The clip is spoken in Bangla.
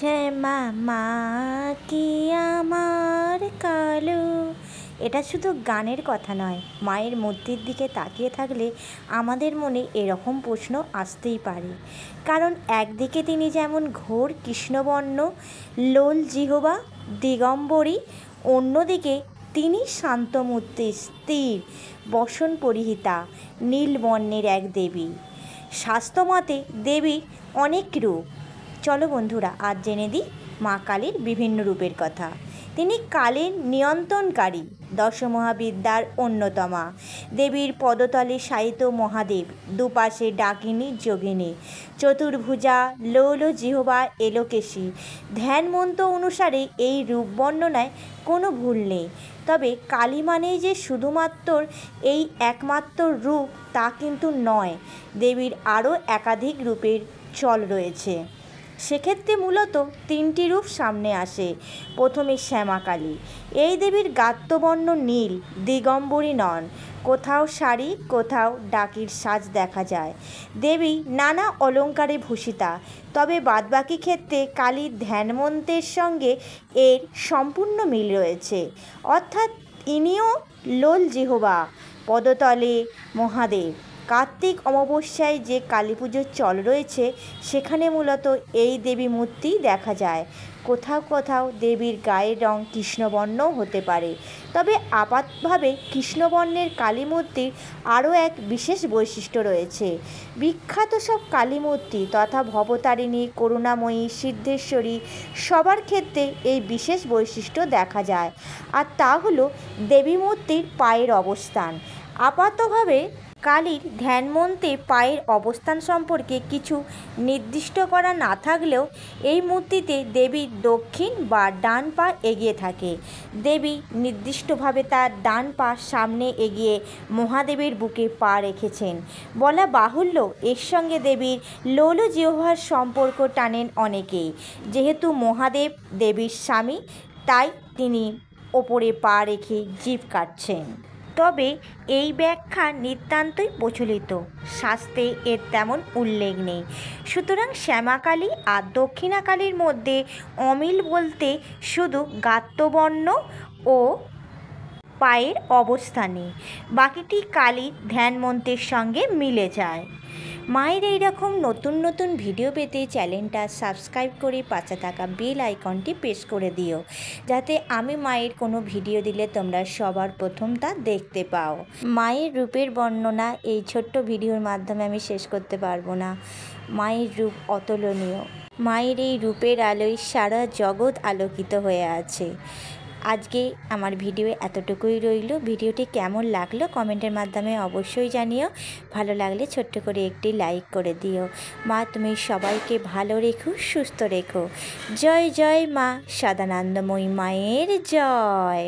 শ্যামা মা কি আমার কালো। এটা শুধু গানের কথা নয়, মায়ের মূর্তির দিকে তাকিয়ে থাকলে আমাদের মনে এরকম প্রশ্ন আসতেই পারে। কারণ একদিকে তিনি যেমন ঘোর কৃষ্ণবর্ণ লোল জিহ্বা দিগম্বরী, অন্যদিকে তিনি শান্তমূর্তি স্থির বসন পরিহিতা নীলবর্ণের এক দেবী। শাস্ত্রমতে দেবীর অনেক রূপ। চলো বন্ধুরা, আজ জেনে দিই মা কালীর বিভিন্ন রূপের কথা। তিনি কালের নিয়ন্ত্রণকারী, দশমহাবিদ্যার অন্যতমা। দেবীর পদতলে শায়িত মহাদেব, দুপাশে ডাকিনী যোগিনী, চতুর্ভুজা লোল জিহ্বা এলোকেশী। ধ্যান মন্ত্র অনুসারে এই রূপ বর্ণনায় কোনো ভুল নেই। তবে কালী মানেই যে শুধুমাত্র এই একমাত্র রূপ তা কিন্তু নয়, দেবীর আরও একাধিক রূপের চল রয়েছে। সেক্ষেত্রে মূলত তিনটি রূপ সামনে আসে। প্রথমে শ্যামা কালী। এই দেবীর গাত্রবর্ণ নীল, দিগম্বরী নন, কোথাও শাড়ি কোথাও ডাকির সাজ দেখা যায়। দেবী নানা অলঙ্কারে ভূষিতা, তবে বাদবাকি ক্ষেত্রে কালীর ধ্যানমন্ত্রের সঙ্গে এর সম্পূর্ণ মিল রয়েছে। অর্থাৎ ইনিও লোল জিহ্বা, পদতলে মহাদেব। কার্তিক অমাবস্যায় যে কালী পুজোর চল রয়েছে সেখানে মূলত এই দেবী মূর্তি দেখা যায়। কোথাও কোথাও দেবীর গায়ের রং কৃষ্ণবর্ণও হতে পারে, তবে আপাতভাবে কৃষ্ণবর্ণের কালী মূর্তির আরও এক বিশেষ বৈশিষ্ট্য রয়েছে। বিখ্যাত সব কালী মূর্তি তথা ভবতারিণী, করুণাময়ী, সিদ্ধেশ্বরী সবার ক্ষেত্রে এই বিশেষ বৈশিষ্ট্য দেখা যায়। আর তা হলো দেবী মূর্তির পায়ের অবস্থান। আপাতভাবে কালীর ধ্যানমন্ত্রে পায়ের অবস্থান সম্পর্কে কিছু নির্দিষ্ট করা না থাকলেও এই মূর্তিতে দেবীর দক্ষিণ বা ডান পা এগিয়ে থাকে। দেবী নির্দিষ্টভাবে তার ডান পা সামনে এগিয়ে মহাদেবের বুকে পা রেখেছেন। বলা বাহুল্য এর সঙ্গে দেবীর লোল জিহ্বার সম্পর্ক টানেন অনেকেই। যেহেতু মহাদেব দেবীর স্বামী, তাই তিনি ওপরে পা রেখে জিভ কাটছেন। তবে এই ব্যাখ্যা নিতান্তই প্রচলিত, শাস্ত্রে এর তেমন উল্লেখ নেই। সুতরাং শ্যামাকালী আর দক্ষিণাকালীর মধ্যে অমিল বলতে শুধু গাত্রবর্ণ ও পায়ের অবস্থানে, বাকিটি কালীর ধ্যানমন্ত্রের সঙ্গে মিলে যায়। মায়ের এইরকম নতুন নতুন ভিডিও পেতে চ্যানেলটা সাবস্ক্রাইব করে পাশে থাকা বেল আইকনটি প্রেস করে দিও, যাতে আমি মায়ের কোনো ভিডিও দিলে তোমরা সবার প্রথম তা দেখতে পাও। মায়ের রূপের বর্ণনা এই ছোট্ট ভিডিওর মাধ্যমে আমি শেষ করতে পারবো না। মায়ের রূপ অতুলনীয়। মায়ের এই রূপের আলোয় সারা জগৎ আলোকিত হয়ে আছে। আজকে আমার ভিডিও এতটুকুই রইল। ভিডিওটি কেমন লাগলো কমেন্টের মাধ্যমে অবশ্যই জানিও। ভালো লাগলে ছোট্ট করে একটি লাইক করে দিও। মা তুমি সবাইকে ভালো রেখো, সুস্থ রেখো। জয় জয় মা সদানন্দময়ী মায়ের জয়।